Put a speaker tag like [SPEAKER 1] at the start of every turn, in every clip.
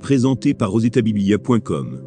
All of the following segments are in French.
[SPEAKER 1] Présenté par rosetabiblia.com.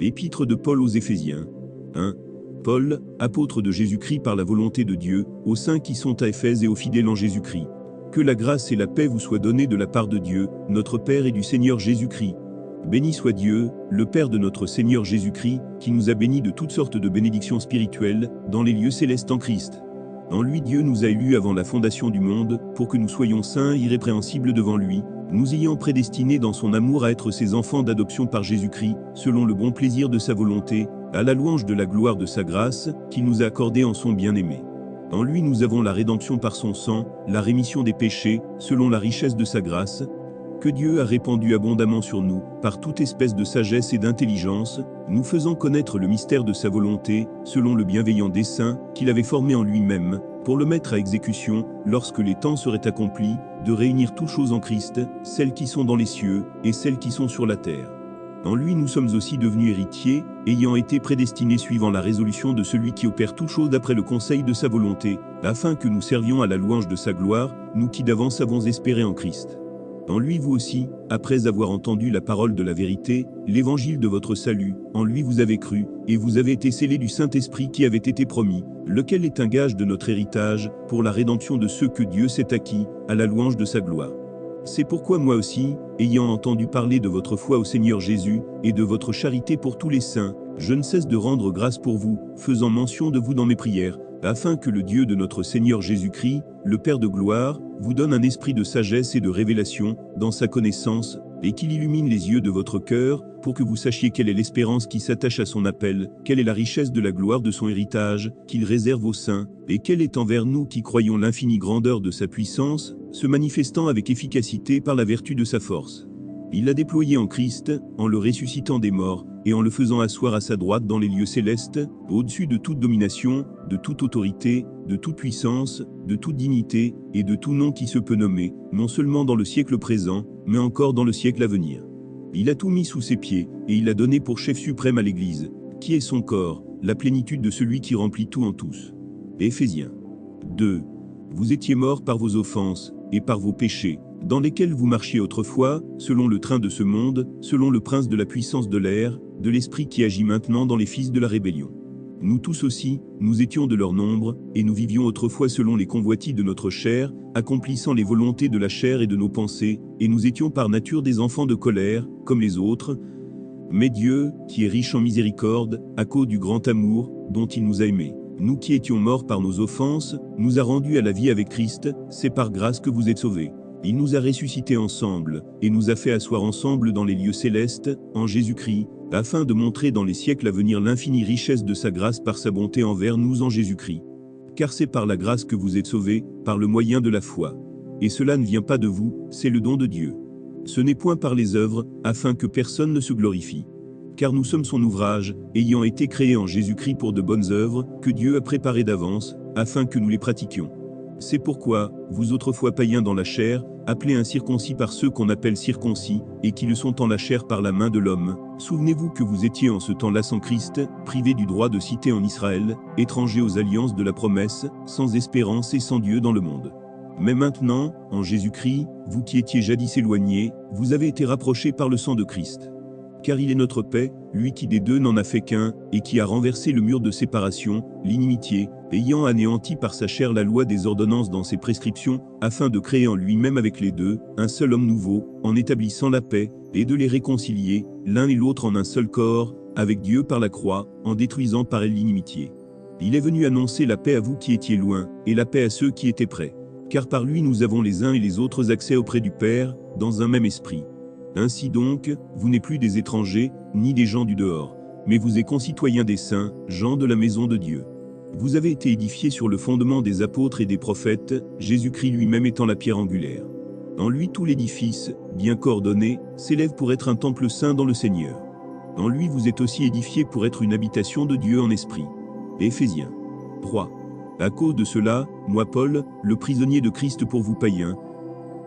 [SPEAKER 1] Épître de Paul aux Éphésiens. 1. Paul, apôtre de Jésus-Christ par la volonté de Dieu, aux saints qui sont à Éphèse et aux fidèles en Jésus-Christ. Que la grâce et la paix vous soient données de la part de Dieu, notre Père et du Seigneur Jésus-Christ. Béni soit Dieu, le Père de notre Seigneur Jésus-Christ, qui nous a bénis de toutes sortes de bénédictions spirituelles, dans les lieux célestes en Christ. En lui Dieu nous a élus avant la fondation du monde, pour que nous soyons saints et irrépréhensibles devant lui, nous ayant prédestinés dans son amour à être ses enfants d'adoption par Jésus-Christ, selon le bon plaisir de sa volonté, à la louange de la gloire de sa grâce, qu'il nous a accordée en son bien-aimé. En lui nous avons la rédemption par son sang, la rémission des péchés, selon la richesse de sa grâce, que Dieu a répandue abondamment sur nous, par toute espèce de sagesse et d'intelligence, nous faisant connaître le mystère de sa volonté, selon le bienveillant dessein qu'il avait formé en lui-même, pour le mettre à exécution, lorsque les temps seraient accomplis, de réunir toutes choses en Christ, celles qui sont dans les cieux, et celles qui sont sur la terre. En lui nous sommes aussi devenus héritiers, ayant été prédestinés suivant la résolution de celui qui opère toutes choses d'après le conseil de sa volonté, afin que nous servions à la louange de sa gloire, nous qui d'avance avons espéré en Christ. En lui vous aussi, après avoir entendu la parole de la vérité, l'évangile de votre salut, en lui vous avez cru, et vous avez été scellés du Saint-Esprit qui avait été promis, lequel est un gage de notre héritage, pour la rédemption de ceux que Dieu s'est acquis, à la louange de sa gloire. C'est pourquoi moi aussi, ayant entendu parler de votre foi au Seigneur Jésus, et de votre charité pour tous les saints, je ne cesse de rendre grâce pour vous, faisant mention de vous dans mes prières, afin que le Dieu de notre Seigneur Jésus-Christ, le Père de gloire, vous donne un esprit de sagesse et de révélation, dans sa connaissance, et qu'il illumine les yeux de votre cœur, pour que vous sachiez quelle est l'espérance qui s'attache à son appel, quelle est la richesse de la gloire de son héritage, qu'il réserve aux saints, et quelle est envers nous qui croyons l'infinie grandeur de sa puissance, se manifestant avec efficacité par la vertu de sa force. Il l'a déployé en Christ, en le ressuscitant des morts, et en le faisant asseoir à sa droite dans les lieux célestes, au-dessus de toute domination, de toute autorité, de toute puissance, de toute dignité, et de tout nom qui se peut nommer, non seulement dans le siècle présent, mais encore dans le siècle à venir. Il a tout mis sous ses pieds, et il a donné pour chef suprême à l'Église, qui est son corps, la plénitude de celui qui remplit tout en tous. Éphésiens 2. Vous étiez morts par vos offenses, et par vos péchés, dans lesquels vous marchiez autrefois, selon le train de ce monde, selon le prince de la puissance de l'air, de l'esprit qui agit maintenant dans les fils de la rébellion. Nous tous aussi, nous étions de leur nombre, et nous vivions autrefois selon les convoitises de notre chair, accomplissant les volontés de la chair et de nos pensées, et nous étions par nature des enfants de colère, comme les autres. Mais Dieu, qui est riche en miséricorde, à cause du grand amour, dont il nous a aimés, nous qui étions morts par nos offenses, nous a rendus à la vie avec Christ, c'est par grâce que vous êtes sauvés. Il nous a ressuscités ensemble, et nous a fait asseoir ensemble dans les lieux célestes, en Jésus-Christ, afin de montrer dans les siècles à venir l'infinie richesse de sa grâce par sa bonté envers nous en Jésus-Christ. Car c'est par la grâce que vous êtes sauvés, par le moyen de la foi. Et cela ne vient pas de vous, c'est le don de Dieu. Ce n'est point par les œuvres, afin que personne ne se glorifie. Car nous sommes son ouvrage, ayant été créés en Jésus-Christ pour de bonnes œuvres, que Dieu a préparées d'avance, afin que nous les pratiquions. C'est pourquoi, vous autrefois païens dans la chair, appelés incirconcis par ceux qu'on appelle circoncis, et qui le sont en la chair par la main de l'homme, souvenez-vous que vous étiez en ce temps-là sans Christ, privés du droit de cité en Israël, étrangers aux alliances de la promesse, sans espérance et sans Dieu dans le monde. Mais maintenant, en Jésus-Christ, vous qui étiez jadis éloignés, vous avez été rapprochés par le sang de Christ. Car il est notre paix, lui qui des deux n'en a fait qu'un, et qui a renversé le mur de séparation, l'inimitié, ayant anéanti par sa chair la loi des ordonnances dans ses prescriptions, afin de créer en lui-même avec les deux, un seul homme nouveau, en établissant la paix, et de les réconcilier, l'un et l'autre en un seul corps, avec Dieu par la croix, en détruisant par elle l'inimitié. Il est venu annoncer la paix à vous qui étiez loin, et la paix à ceux qui étaient près. Car par lui nous avons les uns et les autres accès auprès du Père, dans un même esprit. Ainsi donc, vous n'êtes plus des étrangers, ni des gens du dehors, mais vous êtes concitoyens des saints, gens de la maison de Dieu. Vous avez été édifiés sur le fondement des apôtres et des prophètes, Jésus-Christ lui-même étant la pierre angulaire. En lui tout l'édifice, bien coordonné, s'élève pour être un temple saint dans le Seigneur. En lui vous êtes aussi édifiés pour être une habitation de Dieu en esprit. Éphésiens 3. À cause de cela, moi Paul, le prisonnier de Christ pour vous païens,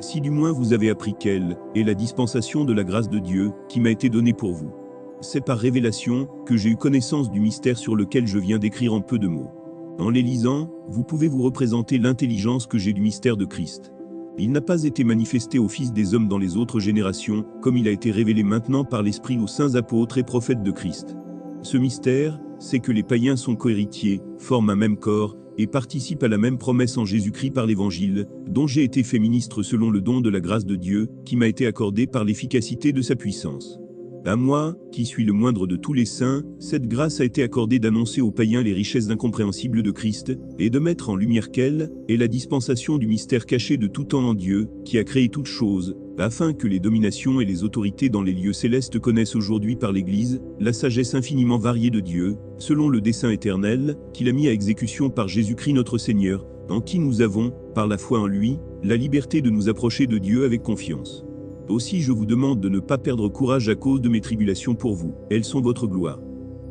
[SPEAKER 1] si du moins vous avez appris quelle est la dispensation de la grâce de Dieu qui m'a été donnée pour vous. C'est par révélation que j'ai eu connaissance du mystère sur lequel je viens d'écrire en peu de mots. En les lisant, vous pouvez vous représenter l'intelligence que j'ai du mystère de Christ. Il n'a pas été manifesté aux fils des hommes dans les autres générations, comme il a été révélé maintenant par l'Esprit aux saints apôtres et prophètes de Christ. Ce mystère, c'est que les païens sont cohéritiers, forment un même corps, et participent à la même promesse en Jésus-Christ par l'Évangile, dont j'ai été fait ministre selon le don de la grâce de Dieu, qui m'a été accordé par l'efficacité de sa puissance. À moi, qui suis le moindre de tous les saints, cette grâce a été accordée d'annoncer aux païens les richesses incompréhensibles de Christ, et de mettre en lumière quelle est la dispensation du mystère caché de tout temps en Dieu, qui a créé toutes choses, afin que les dominations et les autorités dans les lieux célestes connaissent aujourd'hui par l'Église la sagesse infiniment variée de Dieu, selon le dessein éternel, qu'il a mis à exécution par Jésus-Christ notre Seigneur, en qui nous avons, par la foi en lui, la liberté de nous approcher de Dieu avec confiance. Aussi je vous demande de ne pas perdre courage à cause de mes tribulations pour vous, elles sont votre gloire.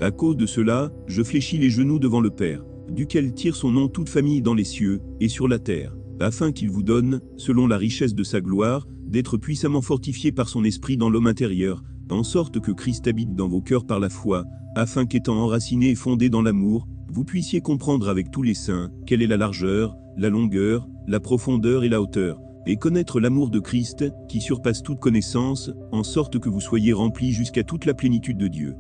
[SPEAKER 1] À cause de cela, je fléchis les genoux devant le Père, duquel tire son nom toute famille dans les cieux et sur la terre, afin qu'il vous donne, selon la richesse de sa gloire, d'être puissamment fortifié par son esprit dans l'homme intérieur, en sorte que Christ habite dans vos cœurs par la foi, afin qu'étant enraciné et fondé dans l'amour, vous puissiez comprendre avec tous les saints quelle est la largeur, la longueur, la profondeur et la hauteur, et connaître l'amour de Christ, qui surpasse toute connaissance, en sorte que vous soyez remplis jusqu'à toute la plénitude de Dieu.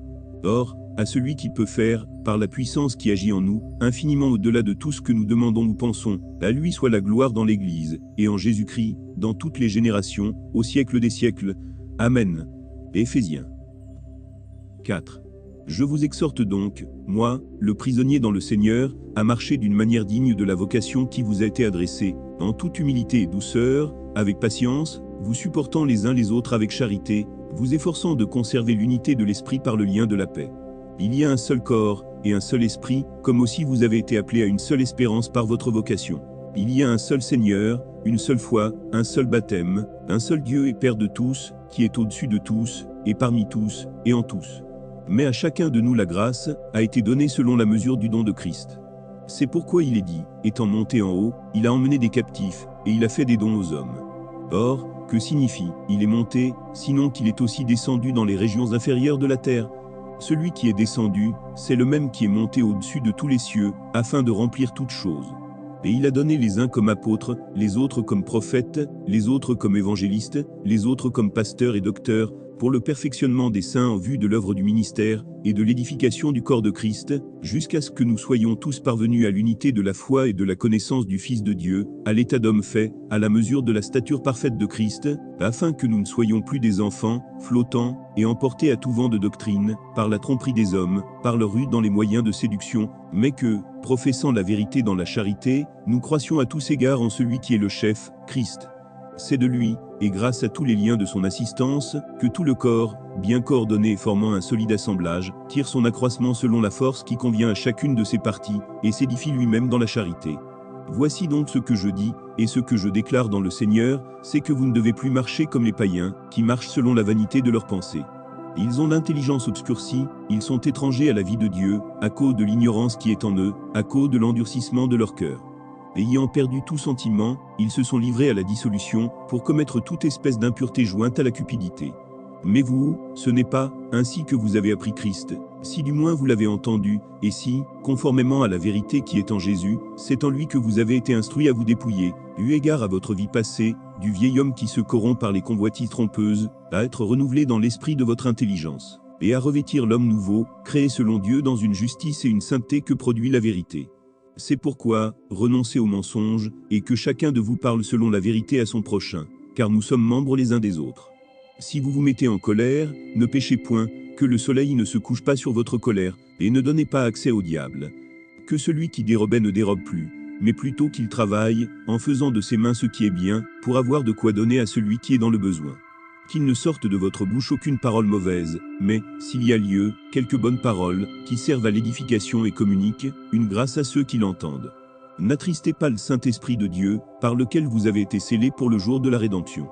[SPEAKER 1] Or, à celui qui peut faire, par la puissance qui agit en nous, infiniment au-delà de tout ce que nous demandons ou pensons, à lui soit la gloire dans l'Église, et en Jésus-Christ, dans toutes les générations, au siècle des siècles. Amen. Éphésiens 4. Je vous exhorte donc, moi, le prisonnier dans le Seigneur, à marcher d'une manière digne de la vocation qui vous a été adressée, en toute humilité et douceur, avec patience, vous supportant les uns les autres avec charité, vous efforçant de conserver l'unité de l'esprit par le lien de la paix. Il y a un seul corps, et un seul esprit, comme aussi vous avez été appelés à une seule espérance par votre vocation. Il y a un seul Seigneur, une seule foi, un seul baptême, un seul Dieu et Père de tous, qui est au-dessus de tous, et parmi tous, et en tous. Mais à chacun de nous la grâce a été donnée selon la mesure du don de Christ. C'est pourquoi il est dit, étant monté en haut, il a emmené des captifs, et il a fait des dons aux hommes. Or, que signifie, il est monté, sinon qu'il est aussi descendu dans les régions inférieures de la terre? Celui qui est descendu, c'est le même qui est monté au-dessus de tous les cieux, afin de remplir toutes choses. Et il a donné les uns comme apôtres, les autres comme prophètes, les autres comme évangélistes, les autres comme pasteurs et docteurs, pour le perfectionnement des saints en vue de l'œuvre du ministère, et de l'édification du corps de Christ, jusqu'à ce que nous soyons tous parvenus à l'unité de la foi et de la connaissance du Fils de Dieu, à l'état d'homme fait, à la mesure de la stature parfaite de Christ, afin que nous ne soyons plus des enfants, flottants, et emportés à tout vent de doctrine, par la tromperie des hommes, par leur ruse dans les moyens de séduction, mais que, professant la vérité dans la charité, nous croissions à tous égards en celui qui est le chef, Christ. C'est de lui, et grâce à tous les liens de son assistance, que tout le corps, bien coordonné et formant un solide assemblage, tire son accroissement selon la force qui convient à chacune de ses parties, et s'édifie lui-même dans la charité. Voici donc ce que je dis, et ce que je déclare dans le Seigneur, c'est que vous ne devez plus marcher comme les païens, qui marchent selon la vanité de leurs pensées. Ils ont l'intelligence obscurcie, ils sont étrangers à la vie de Dieu, à cause de l'ignorance qui est en eux, à cause de l'endurcissement de leur cœur. Ayant perdu tout sentiment, ils se sont livrés à la dissolution, pour commettre toute espèce d'impureté jointe à la cupidité. Mais vous, ce n'est pas ainsi que vous avez appris Christ, si du moins vous l'avez entendu, et si, conformément à la vérité qui est en Jésus, c'est en lui que vous avez été instruits à vous dépouiller, eu égard à votre vie passée, du vieil homme qui se corrompt par les convoitises trompeuses, à être renouvelé dans l'esprit de votre intelligence, et à revêtir l'homme nouveau, créé selon Dieu dans une justice et une sainteté que produit la vérité. C'est pourquoi, renoncez aux mensonges, et que chacun de vous parle selon la vérité à son prochain, car nous sommes membres les uns des autres. Si vous vous mettez en colère, ne péchez point, que le soleil ne se couche pas sur votre colère, et ne donnez pas accès au diable. Que celui qui dérobait ne dérobe plus, mais plutôt qu'il travaille, en faisant de ses mains ce qui est bien, pour avoir de quoi donner à celui qui est dans le besoin. Qu'il ne sorte de votre bouche aucune parole mauvaise, mais, s'il y a lieu, quelques bonnes paroles, qui servent à l'édification et communiquent une grâce à ceux qui l'entendent. N'attristez pas le Saint-Esprit de Dieu, par lequel vous avez été scellés pour le jour de la rédemption.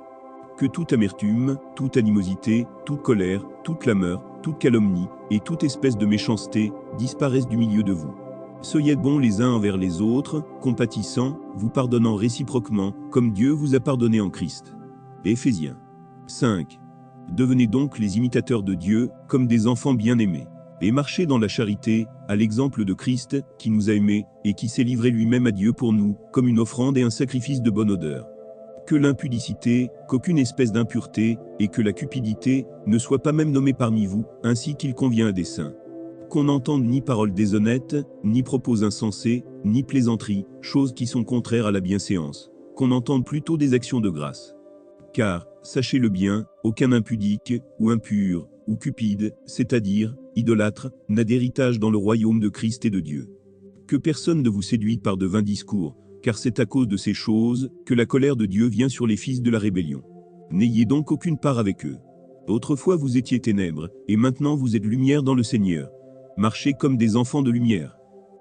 [SPEAKER 1] Que toute amertume, toute animosité, toute colère, toute clameur, toute calomnie, et toute espèce de méchanceté, disparaissent du milieu de vous. Soyez bons les uns envers les autres, compatissants, vous pardonnant réciproquement, comme Dieu vous a pardonné en Christ. Éphésiens 5. Devenez donc les imitateurs de Dieu, comme des enfants bien-aimés. Et marchez dans la charité, à l'exemple de Christ, qui nous a aimés, et qui s'est livré lui-même à Dieu pour nous, comme une offrande et un sacrifice de bonne odeur. Que l'impudicité, qu'aucune espèce d'impureté, et que la cupidité, ne soit pas même nommée parmi vous, ainsi qu'il convient à des saints. Qu'on n'entende ni paroles déshonnêtes, ni propos insensés, ni plaisanteries, choses qui sont contraires à la bienséance. Qu'on entende plutôt des actions de grâce. Car, sachez-le bien, aucun impudique, ou impur, ou cupide, c'est-à-dire, idolâtre, n'a d'héritage dans le royaume de Christ et de Dieu. Que personne ne vous séduise par de vains discours, car c'est à cause de ces choses que la colère de Dieu vient sur les fils de la rébellion. N'ayez donc aucune part avec eux. Autrefois vous étiez ténèbres, et maintenant vous êtes lumière dans le Seigneur. Marchez comme des enfants de lumière.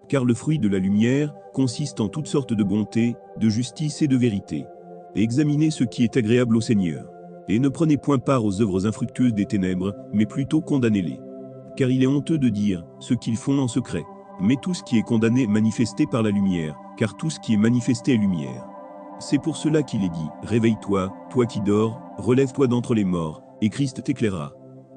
[SPEAKER 1] Car le fruit de la lumière consiste en toutes sortes de bonté, de justice et de vérité. Et examinez ce qui est agréable au Seigneur. Et ne prenez point part aux œuvres infructueuses des ténèbres, mais plutôt condamnez-les. Car il est honteux de dire ce qu'ils font en secret. Mais tout ce qui est condamné est manifesté par la lumière, car tout ce qui est manifesté est lumière. C'est pour cela qu'il est dit, réveille-toi, toi qui dors, relève-toi d'entre les morts, et Christ t'éclairera.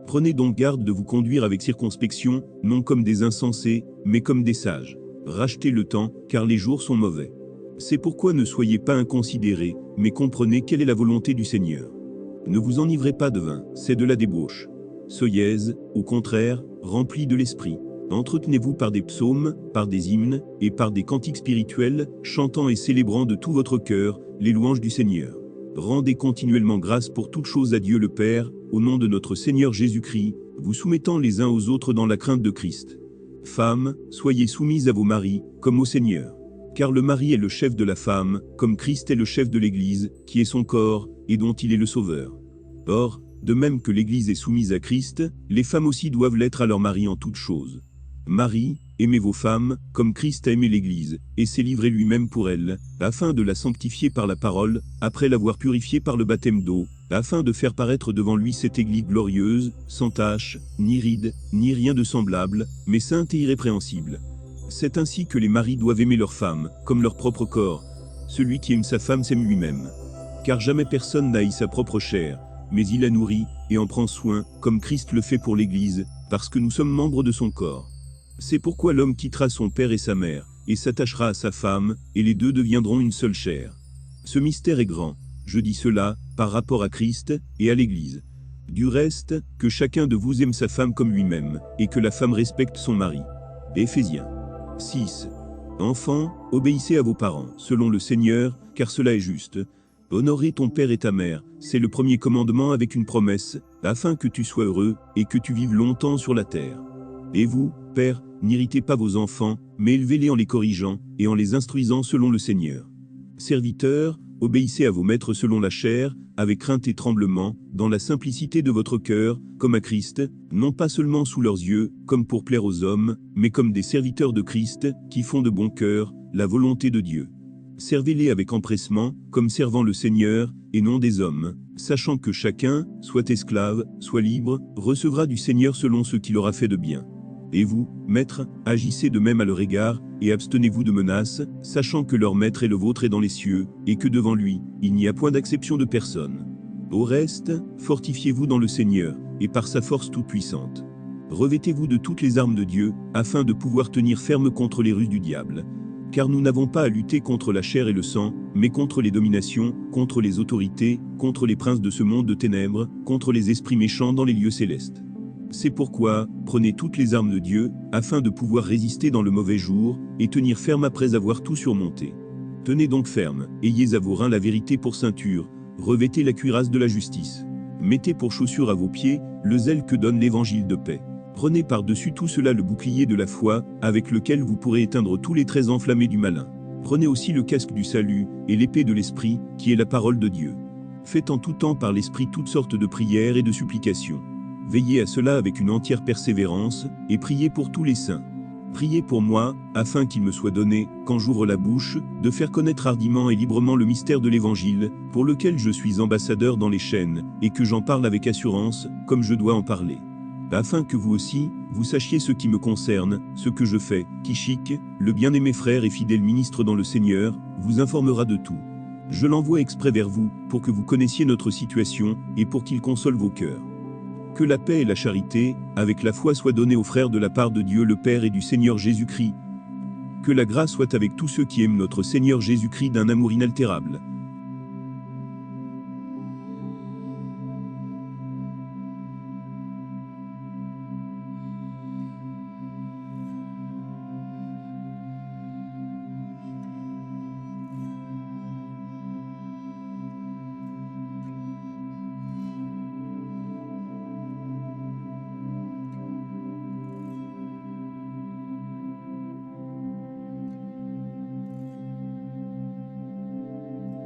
[SPEAKER 1] Prenez donc garde de vous conduire avec circonspection, non comme des insensés, mais comme des sages. Rachetez le temps, car les jours sont mauvais. C'est pourquoi ne soyez pas inconsidérés, mais comprenez quelle est la volonté du Seigneur. Ne vous enivrez pas de vin, c'est de la débauche. Soyez, au contraire, remplis de l'esprit. Entretenez-vous par des psaumes, par des hymnes, et par des cantiques spirituels, chantant et célébrant de tout votre cœur les louanges du Seigneur. Rendez continuellement grâce pour toutes choses à Dieu le Père, au nom de notre Seigneur Jésus-Christ, vous soumettant les uns aux autres dans la crainte de Christ. Femmes, soyez soumises à vos maris, comme au Seigneur. Car le mari est le chef de la femme, comme Christ est le chef de l'Église, qui est son corps, et dont il est le Sauveur. Or, de même que l'Église est soumise à Christ, les femmes aussi doivent l'être à leur mari en toutes choses. Marie, aimez vos femmes, comme Christ a aimé l'Église, et s'est livré lui-même pour elle, afin de la sanctifier par la parole, après l'avoir purifiée par le baptême d'eau, afin de faire paraître devant lui cette Église glorieuse, sans tache, ni ride, ni rien de semblable, mais sainte et irrépréhensible. C'est ainsi que les maris doivent aimer leurs femmes, comme leur propre corps. Celui qui aime sa femme s'aime lui-même. Car jamais personne n'haït sa propre chair, mais il la nourrit, et en prend soin, comme Christ le fait pour l'Église, parce que nous sommes membres de son corps. C'est pourquoi l'homme quittera son père et sa mère, et s'attachera à sa femme, et les deux deviendront une seule chair. Ce mystère est grand, je dis cela, par rapport à Christ, et à l'Église. Du reste, que chacun de vous aime sa femme comme lui-même, et que la femme respecte son mari. Éphésiens 6. Enfants, obéissez à vos parents, selon le Seigneur, car cela est juste. Honorer ton père et ta mère, c'est le premier commandement avec une promesse, afin que tu sois heureux, et que tu vives longtemps sur la terre. Et vous, pères, n'irritez pas vos enfants, mais élevez-les en les corrigeant, et en les instruisant selon le Seigneur. Serviteurs, obéissez à vos maîtres selon la chair, avec crainte et tremblement, dans la simplicité de votre cœur, comme à Christ, non pas seulement sous leurs yeux, comme pour plaire aux hommes, mais comme des serviteurs de Christ, qui font de bon cœur la volonté de Dieu. Servez-les avec empressement, comme servant le Seigneur, et non des hommes, sachant que chacun, soit esclave, soit libre, recevra du Seigneur selon ce qu'il aura fait de bien. Et vous, maîtres, agissez de même à leur égard, et abstenez-vous de menaces, sachant que leur maître et le vôtre est dans les cieux, et que devant lui, il n'y a point d'acception de personne. Au reste, fortifiez-vous dans le Seigneur, et par sa force toute-puissante. Revêtez-vous de toutes les armes de Dieu, afin de pouvoir tenir ferme contre les ruses du diable. Car nous n'avons pas à lutter contre la chair et le sang, mais contre les dominations, contre les autorités, contre les princes de ce monde de ténèbres, contre les esprits méchants dans les lieux célestes. C'est pourquoi, prenez toutes les armes de Dieu, afin de pouvoir résister dans le mauvais jour, et tenir ferme après avoir tout surmonté. Tenez donc ferme, ayez à vos reins la vérité pour ceinture, revêtez la cuirasse de la justice. Mettez pour chaussure à vos pieds, le zèle que donne l'évangile de paix. Prenez par-dessus tout cela le bouclier de la foi, avec lequel vous pourrez éteindre tous les traits enflammés du malin. Prenez aussi le casque du salut, et l'épée de l'Esprit, qui est la parole de Dieu. Faites en tout temps par l'Esprit toutes sortes de prières et de supplications. Veillez à cela avec une entière persévérance, et priez pour tous les saints. Priez pour moi, afin qu'il me soit donné, quand j'ouvre la bouche, de faire connaître hardiment et librement le mystère de l'Évangile, pour lequel je suis ambassadeur dans les chaînes, et que j'en parle avec assurance, comme je dois en parler. afin que vous aussi, vous sachiez ce qui me concerne, ce que je fais. Tychik, le bien-aimé frère et fidèle ministre dans le Seigneur, vous informera de tout. Je l'envoie exprès vers vous, pour que vous connaissiez notre situation, et pour qu'il console vos cœurs. Que la paix et la charité, avec la foi, soient données aux frères de la part de Dieu le Père et du Seigneur Jésus-Christ. Que la grâce soit avec tous ceux qui aiment notre Seigneur Jésus-Christ d'un amour inaltérable.